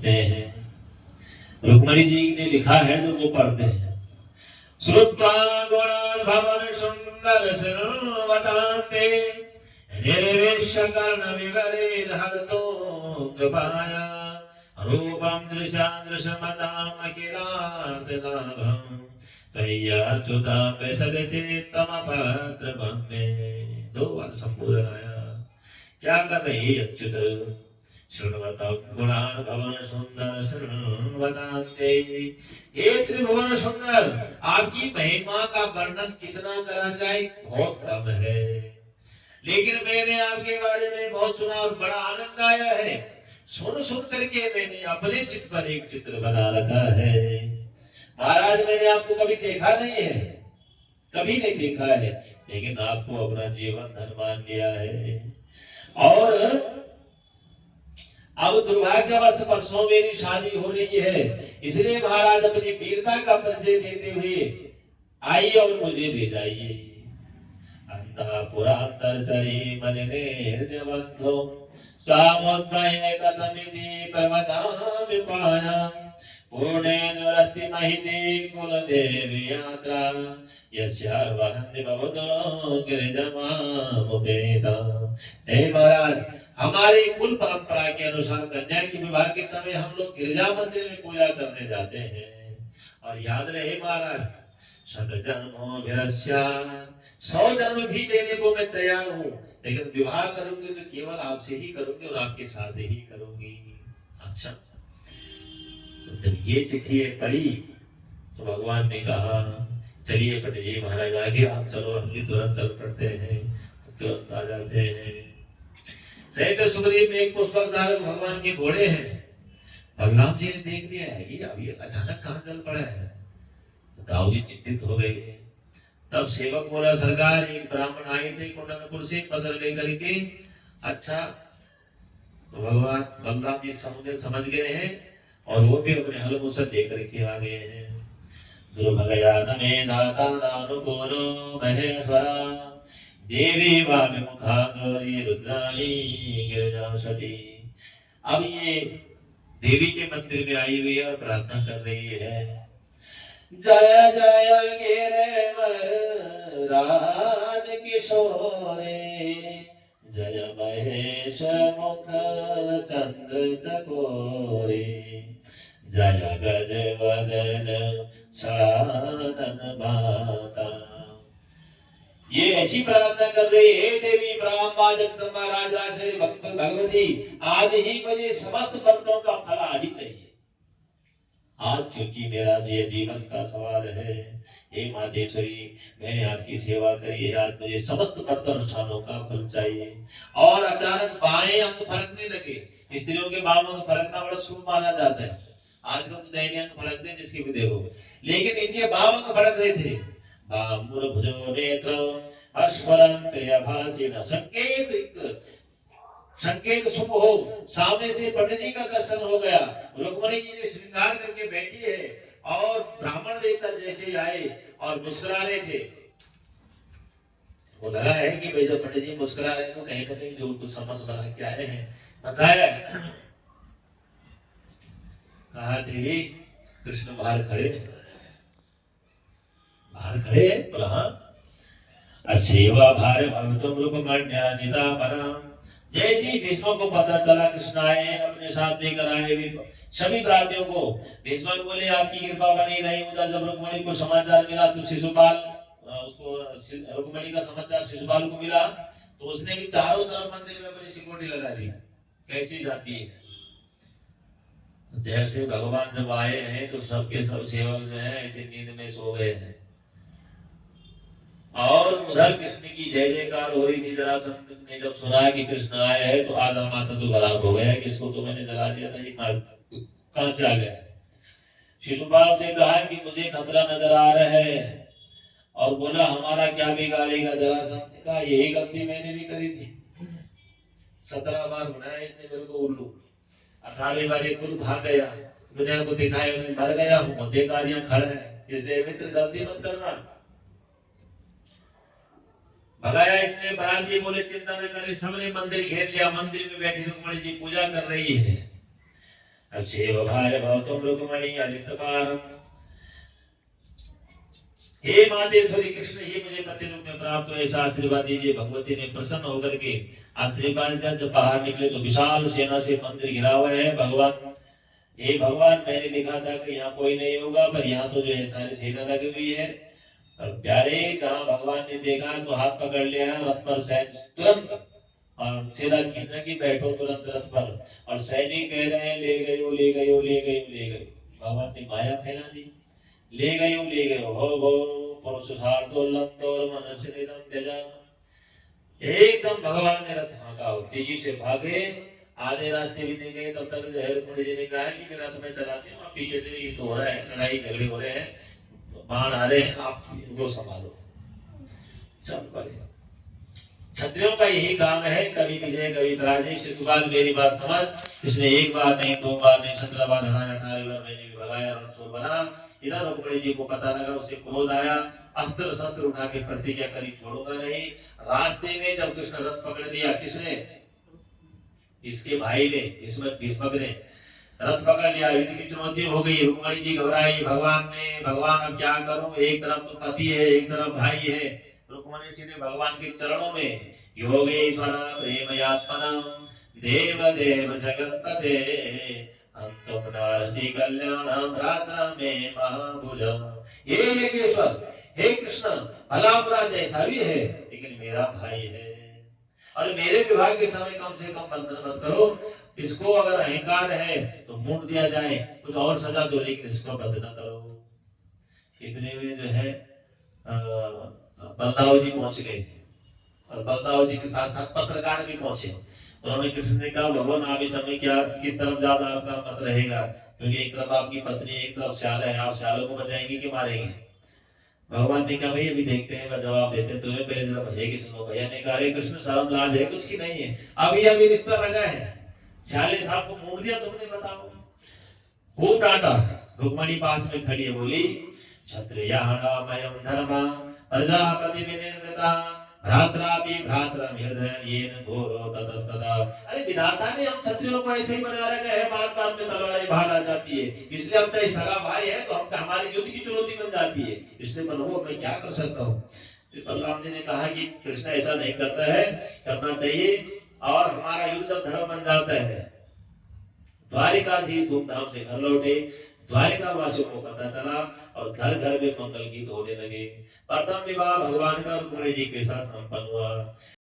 हैं। रुक्मणी जी ने लिखा है जो वो पढ़ते हैं। श्रुत्वा गुणान् भवन सुंदर शृण्वतान्ते निर्वेश्य कर्ण विवरेर हरतो गपाया रूपं दृशादृशमताम् अखिलार्तलाभम् तय्याच्युता पैसदचित्तमपत्र बन्मे। दो बार संबोधन आया। क्या कर रही अच्युत? शृण्वतां गुणान् भवन सुंदर शृण्वतान्ते। हे त्रिभुवन सुंदर, आपकी महिमा का वर्णन कितना करा जाए बहुत कम है, लेकिन मैंने आपके बारे में बहुत सुना और बड़ा आनंद आया है। सुन सुन करके मैंने अपने चित्त पर एक चित्र बना रखा है। महाराज मैंने आपको कभी देखा नहीं है, कभी नहीं देखा है, लेकिन आपको अपना जीवन धन मान लिया है। और अब दुर्भाग्यवश परसों मेरी शादी हो रही है, इसलिए महाराज अपनी वीरता का परिचय देते हुए आइए और मुझे ले जाइए। अंतःपुरांतरचरी मलिने हृदय बंधो स्वामोद्भये कथमिति प्रवदामि पायाम् पूर्णेन रस्ति महिते कुलदेवी यात्रा यस्या वहन्ति भवतो गिरिजमामुपेता। हे महाराज, हमारी कुल परंपरा के अनुसार कन्या के विवाह के समय हम लोग गिरजा मंदिर में पूजा करने जाते हैं। और याद रहे महाराज, शत जन्मोभिरस्या, 100 जन्म भी देने को मैं तैयार हूँ, लेकिन विवाह करूंगी तो केवल आपसे ही करूंगी और आपके साथ ही करूंगी। अच्छा, तो जब ये चिट्ठी पढ़ी तो भगवान ने कहा चलिए पंडित जी महाराज आगे आप चलो, हम भी तुरंत चल पड़ते हैं, तुरंत आ जाते हैं। सैन्य सुग्रीव में एक पुष्पक धारक भगवान के घोड़े हैं। बलराम जी ने देख लिया है ये अभी अचानक कहाँ चल पड़ा है। दाऊ जी चिंतित हो गए। तब सेवक बोला सरकार, एक ब्राह्मण आए थे कुंडनपुर से पत्र लेकर के। अच्छा, तो भगवान बलराम जी समझ गए हैं और वो भी अपने हल मुसल लेकर के आ गए हैं। दुर्भगयान में दाता अनुकूलो महेश्वरा देवी वामुखा गौरी रुद्राणी गिरिजासती। अब ये देवी के मंदिर में आई हुई है और प्रार्थना कर रही है, जय जय गिरिवर राज किशोरे जय महेश मुख चंद्र चकोरे जय गज वदन सनातन माता। ये ऐसी प्रार्थना कर रही है, देवी ब्रह्मा जगदम्बा राजराजेश्वरी भगवती, आज ही मुझे समस्त भक्तों का फल आज ही चाहिए। आज क्योंकि मेरा ये जीवन का सवाल है, हे मातेश्वरी मैंने आपकी सेवा करी है, आज मुझे समस्त व्रत अनुष्ठानों का फल चाहिए। और अचानक बाएं अंग फरकने लगे। स्त्रियों के बाएं अंग फरकना बड़ा शुभ माना जाता है। आजकल तो दाहिने अंग फरकते हैं जिसकी भी देखो, लेकिन इनके बाएं अंग फरक रहे थे। बामुर भुजो नेत्र अश्वरं प्रियभासिन। संकेत शुभ हो। सामने से पंडित जी का दर्शन हो गया। रुक्मणी जी ने श्रृंगार करके बैठी है और ब्राह्मण देवता जैसे आए और मुस्कुरा रहे थे। वो लगा है कि भाई जब पंडित जी मुस्कुरा रहे तो कहीं ना कहीं जो कुछ समझ बना के आए हैं। बताया कहा देवी कृष्ण बाहर खड़े बोला हाँ। सेवा भार भवितुम रूपमण्यनिता परम। जैसे भीष्म को पता चला कृष्ण आए अपने साथ लेकर आए सभी प्रार्थियों को, भीष्म बोले आपकी कृपा बनी रही। उधर जब रुक्मणी को समाचार मिला तो शिशुपाल उसको रुक्मणी का समाचार शिशुपाल को मिला तो उसने भी चारों तरफ मंदिर में अपनी सिक्योरिटी लगा दी। कैसी जाती है, जैसे भगवान जब आए हैं तो सबके सब सेवक जो है ऐसे नींद में सो गए हैं। और उधर कृष्ण की जय जयकार हो रही थी। जरासंध ने जब सुना कि कृष्ण आए हैं तो आधा माथा तो खराब हो गया, किसको तो मैंने जला दिया था, ये कहां से आ गया। शिशुपाल से कहा कि मुझे खतरा नजर आ रहा है और बोला हमारा क्या बिगाड़ेगा। जरासंध का यही गलती मैंने भी करी थी। 17 बार बनाया इसने मेरे को उल्लू। 18वीं बार ये खुद भाग गया, दुनिया को दिखाया मैं मर गया हूँ, देखा यहाँ खड़ा है, इसलिए मित्र गलती मत करना। भगाया इसने। बलराम जी बोले चिंता न करे, सबने मंदिर घेर लिया। मंदिर में बैठी रुक्मणी जी पूजा कर रही है। अस्यैव भार्य भवतुं रुक्मणी अलिप्तपारम्। हे मातेश्वरी कृष्ण, ये मुझे पति रूप में प्राप्त हुआ, ऐसा आशीर्वाद दीजिए। भगवती ने प्रसन्न होकर के आशीर्वाद दिया। जब बाहर निकले तो विशाल सेना से मंदिर घिरा हुआ है। भगवान, हे भगवान, मैंने लिखा था कि यहाँ कोई नहीं होगा, पर यहाँ तो जो है सारी सेना लगी हुई है। और प्यारे, जहाँ भगवान ने देखा तो हाथ पकड़ लिया रथ पर सैनिक तुरंत, और सीधा खींचा कि बैठो तुरंत रथ पर। और सैनिक कह रहे हैं ले गयो ले गयो ले गयो ले गयो। भगवान ने माया फैला दी, ले गयो ले गयो हो पुरुषार्थोल्लंतोर मनस्य निदम त्यजा। एकदम भगवान ने रथ हाँका, तेजी से भागे। आधे रास्ते भी नहीं गए तब तक जो है रुक्मिणी जी ने कहा कि रथ में चलाते हैं, पीछे से युद्ध हो रहा है, लड़ाई झगड़े हो रहे हैं, बाण आ रहे हैं, आप इनको संभालो। चल पड़े। क्षत्रियों का यही काम है, कभी विजय कभी पराजय। शिशुपाल मेरी बात समझ, इसने एक बार नहीं, दो बार नहीं, 17 बार हराया, 18 बार मैंने भी भगाया, रणछोड़ बना। इधर रुक्मिणी जी को पता लगा, उसे क्रोध आया, अस्त्र शस्त्र उठा के प्रतिज्ञा करी, छोड़ूंगा नहीं। रास्ते में जब कृष्ण रथ पकड़ लिया, किसने? इसके भाई ने, भीष्मक ने रथ पकड़ लिया। युद्ध की चुनौती हो गई। रुक्मिणी जी घबराई, भगवान अब क्या करूं? एक तरफ तो पति है, एक तरफ भाई है। रुक्मिणी सीधे भगवान के चरणों में, योगेश्वर प्रेमयात्मना देव देव जगतपते अंतम नारसी कल्याण भ्राता में महाभुज। हे योगेश्वर, हे कृष्ण, भला बुरा जैसा भी है, लेकिन मेरा भाई है, और मेरे विवाह के समय कम से कम बंधन मत करो। इसको अगर अहंकार है तो मूंड दिया जाए, कुछ और सजा दो, लेकिन इसको बंद न करो। इतने में जो है बलदाव जी पहुंच गए, और बलदाव जी के साथ साथ पत्रकार भी पहुंचे। उन्होंने कृष्ण ने कहा, भगवान आप इस समय क्या, किस तरफ ज्यादा आपका मत रहेगा? क्योंकि एक तरफ आपकी पत्नी, एक तरफ श्याल है, आप श्यालों को बचाएंगे कि मारेंगे? भगवान ने कहा, भाई अभी देखते हैं, मैं जवाब देते हैं तुम्हें, पहले जरा भैया की सुनो। भैया ने कहा, अरे कृष्ण, शर्म लाज है कुछ की नहीं है, अभी रिश्ता लगा है, श्याले साहब को मोड़ दिया तुमने, बताओ। खूब डांटा। रुक्मिणी पास में खड़ी है, बोली, क्षत्रियाणामयं धर्मः प्रजापति विनिर्मिता भ्रात्रापि भ्रातरं हृदयेन घोरो ततस्तदा। अरे विधाता ने हम क्षत्रियों को ऐसे ही बना रखा है, बात बात में तलवारें बाहर आ जाती है, इसलिए हम चाहे सगा भाई है तो हमका हमारी युद्ध की चुनौती बन जाती है, इसलिए प्रभु मैं क्या कर सकता हूँ? बलराम जी ने कहा कि कृष्ण ऐसा नहीं करता है, करना चाहिए, और हमारा युद्ध जब धर्म बन जाता है। द्वारिकाधीश धूमधाम से घर लौटे, द्वारिका वासियों को पता चला, और घर घर में मंगल गीत होने लगे। प्रथम विवाह भगवान का रुक्मिणी जी के साथ संपन्न हुआ।